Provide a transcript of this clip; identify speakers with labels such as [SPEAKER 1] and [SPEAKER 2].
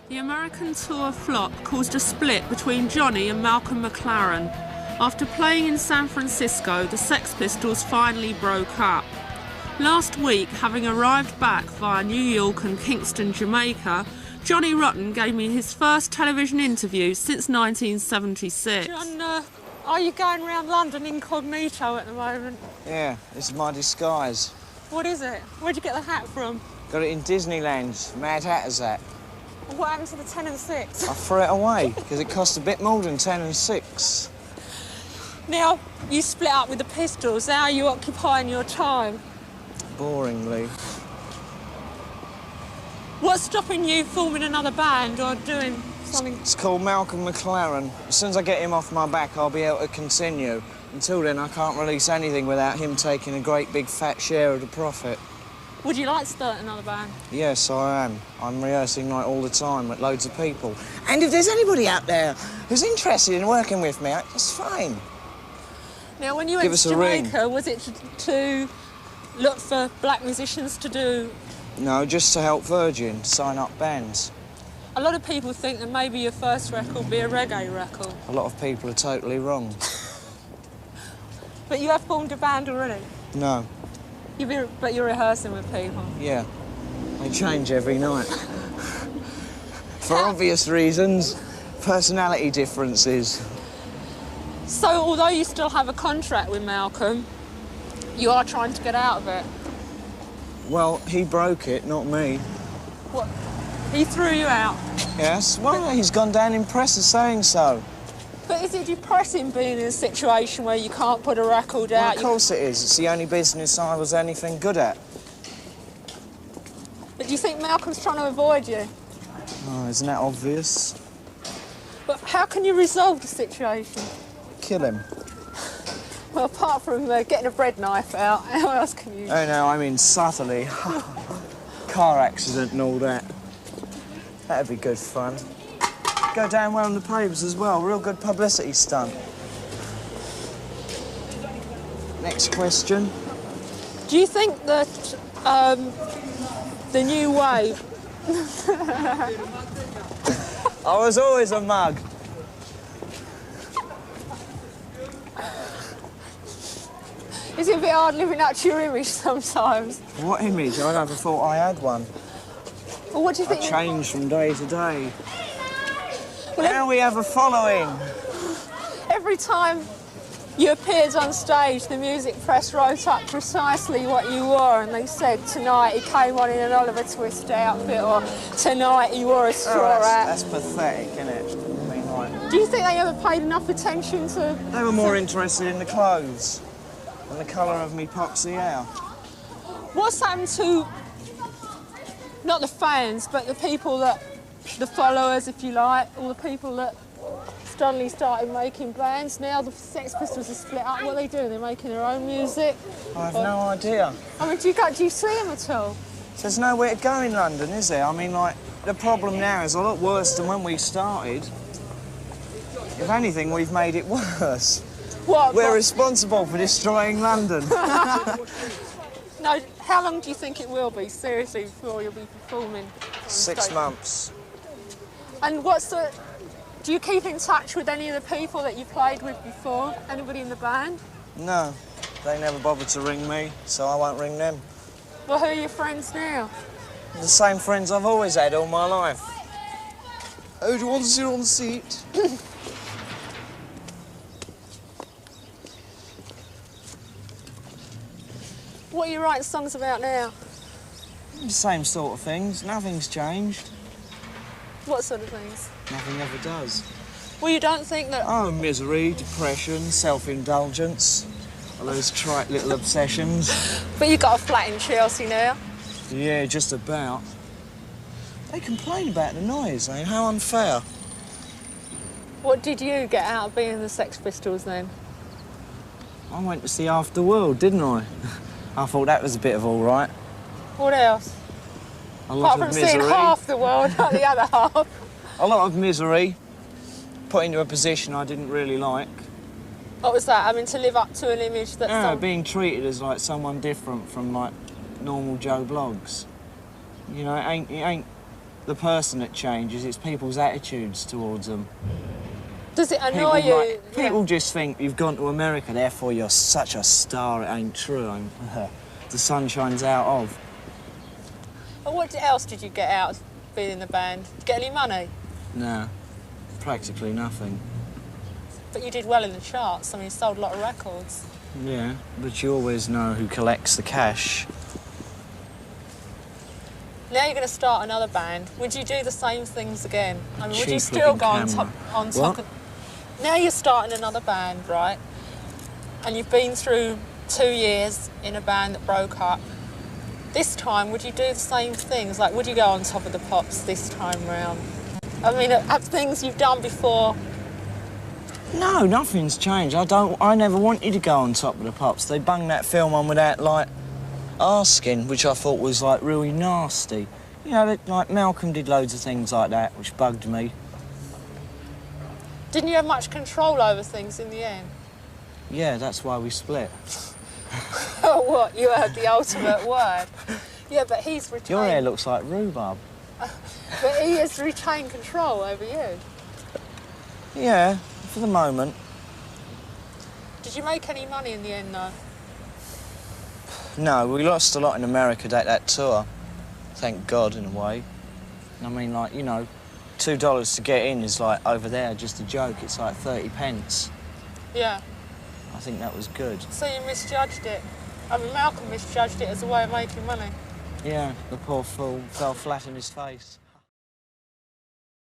[SPEAKER 1] The American tour flop caused a split between Johnny and Malcolm McLaren. After playing in San Francisco, the Sex Pistols finally broke up. Last week, having arrived back via New York and Kingston, Jamaica, Johnny Rotten gave me his first television interview since 1976.
[SPEAKER 2] John, are you going around London incognito at the moment?
[SPEAKER 3] Yeah, this is my disguise.
[SPEAKER 2] What is it? Where'd you get the hat from?
[SPEAKER 3] Got it in Disneyland, Mad Hatter's hat.
[SPEAKER 2] What happened to the 10 and 6?
[SPEAKER 3] I threw it away because it cost a bit more than 10 and 6.
[SPEAKER 2] Now, you split up with the Pistols. How are you occupying your time?
[SPEAKER 3] Boringly.
[SPEAKER 2] What's stopping you forming another band or doing something?
[SPEAKER 3] It's called Malcolm McLaren. As soon as I get him off my back, I'll be able to continue. Until then, I can't release anything without him taking a great big fat share of the profit.
[SPEAKER 2] Would you like to start another band?
[SPEAKER 3] Yes, I am. I'm rehearsing like all the time with loads of people. And if there's anybody out there who's interested in working with me, it's fine.
[SPEAKER 2] Now, when you went to Jamaica, was it to look for black musicians to do?
[SPEAKER 3] No, just to help Virgin sign up bands.
[SPEAKER 2] A lot of people think that maybe your first record will be a reggae record.
[SPEAKER 3] A lot of people are totally wrong.
[SPEAKER 2] But you have formed a band already?
[SPEAKER 3] No.
[SPEAKER 2] But you're rehearsing with people?
[SPEAKER 3] Yeah. They change every night. For obvious reasons, personality differences.
[SPEAKER 2] So, although you still have a contract with Malcolm, you are trying to get out of it?
[SPEAKER 3] Well, he broke it, not me.
[SPEAKER 2] What? He threw you out?
[SPEAKER 3] Yes, well, he's gone down in press as saying so.
[SPEAKER 2] But is it depressing being in a situation where you can't put a record out?
[SPEAKER 3] Well, of course it is. It's the only business I was anything good at.
[SPEAKER 2] But do you think Malcolm's trying to avoid you?
[SPEAKER 3] Oh, isn't that obvious?
[SPEAKER 2] But how can you resolve the situation?
[SPEAKER 3] Kill him.
[SPEAKER 2] Well, apart from getting a bread knife out, how else can you?
[SPEAKER 3] Oh, no, I mean subtly. Car accident and all that. That'd be good fun. Go down well in the papers as well. Real good publicity stunt. Next question.
[SPEAKER 2] Do you think that the new wave...
[SPEAKER 3] I was always a mug.
[SPEAKER 2] Is it a bit hard living up to your image sometimes?
[SPEAKER 3] What image? I never thought I had one.
[SPEAKER 2] Well, what do you think?
[SPEAKER 3] I change from day to day.
[SPEAKER 2] Well,
[SPEAKER 3] now we have a following.
[SPEAKER 2] Every time you appeared on stage, the music press wrote up precisely what you wore, and they said tonight he came on in an Oliver Twist outfit, or tonight he wore a straw hat.
[SPEAKER 3] That's pathetic, isn't it? I mean, like...
[SPEAKER 2] Do you think they ever paid enough attention to...
[SPEAKER 3] They were more interested in the clothes and the colour of me poxy hair.
[SPEAKER 2] What's happened to, not the fans, but the people that, the followers, if you like, all the people that suddenly started making bands? Now the Sex Pistols are split up. What are they doing? They're making their own music?
[SPEAKER 3] I have no idea.
[SPEAKER 2] I mean, do you see them at all?
[SPEAKER 3] There's nowhere to go in London, is there? I mean, like, the problem now is a lot worse than when we started. If anything, we've made it worse.
[SPEAKER 2] What?
[SPEAKER 3] We're responsible for destroying London.
[SPEAKER 2] No, how long do you think it will be, seriously, before you'll be performing?
[SPEAKER 3] 6 months.
[SPEAKER 2] And do you keep in touch with any of the people that you played with before? Anybody in the band?
[SPEAKER 3] No, they never bothered to ring me, so I won't ring them.
[SPEAKER 2] Well, who are your friends now?
[SPEAKER 3] The same friends I've always had all my life. Oh, do you want to sit on the seat?
[SPEAKER 2] What are you writing songs about now?
[SPEAKER 3] The same sort of things. Nothing's changed.
[SPEAKER 2] What sort of things?
[SPEAKER 3] Nothing ever does.
[SPEAKER 2] Well, you don't think that...
[SPEAKER 3] Oh, misery, depression, self-indulgence, all those trite little obsessions.
[SPEAKER 2] But you've got a flat in Chelsea now.
[SPEAKER 3] Yeah, just about. They complain about the noise, eh? How unfair.
[SPEAKER 2] What did you get out of being in the Sex Pistols, then?
[SPEAKER 3] I went to see Afterworld, didn't I? I thought that was a bit of all right.
[SPEAKER 2] What else?
[SPEAKER 3] A lot
[SPEAKER 2] Apart
[SPEAKER 3] of
[SPEAKER 2] from
[SPEAKER 3] misery.
[SPEAKER 2] seeing half the world, not the other half.
[SPEAKER 3] A lot of misery. Put into a position I didn't really like.
[SPEAKER 2] What was that? Having to live up to an image that's...
[SPEAKER 3] Yeah, being treated as like someone different from like normal Joe Bloggs. You know, it ain't the person that changes, it's people's attitudes towards them.
[SPEAKER 2] Does it annoy you?
[SPEAKER 3] People just think you've gone to America, therefore you're such a star. It ain't true. The sun shines out of.
[SPEAKER 2] Well, what else did you get out of being in the band? Did you get any money?
[SPEAKER 3] No, practically nothing.
[SPEAKER 2] But you did well in the charts. I mean, you sold a lot of records.
[SPEAKER 3] Yeah, but you always know who collects the cash.
[SPEAKER 2] Now you're going to start another band. Would you do the same things again? I mean, would you
[SPEAKER 3] Cheap
[SPEAKER 2] still
[SPEAKER 3] looking
[SPEAKER 2] go on
[SPEAKER 3] camera.
[SPEAKER 2] top of... Now you're starting another band, right? And you've been through 2 years in a band that broke up. This time, would you do the same things? Like, would you go on top of the pops this time round? I mean, have things you've done before...
[SPEAKER 3] No, nothing's changed. I never wanted to go on top of the pops. They bunged that film on without, like, asking, which I thought was, like, really nasty. You know, like, Malcolm did loads of things like that, which bugged me.
[SPEAKER 2] Didn't you have much control over things in the end?
[SPEAKER 3] Yeah, that's why we split.
[SPEAKER 2] Oh, what? You heard the ultimate word. Yeah, but he's retained...
[SPEAKER 3] Your hair looks like rhubarb.
[SPEAKER 2] But he has retained control over you.
[SPEAKER 3] Yeah, for the moment.
[SPEAKER 2] Did you make any money in the end, though?
[SPEAKER 3] No, we lost a lot in America that tour. Thank God, in a way. I mean, like, you know, $2 to get in is, like, over there, just a joke. It's like 30 pence.
[SPEAKER 2] Yeah.
[SPEAKER 3] I think that was good.
[SPEAKER 2] So you misjudged it. I mean, Malcolm misjudged it as a way of making money.
[SPEAKER 3] Yeah, the poor fool fell flat on his face.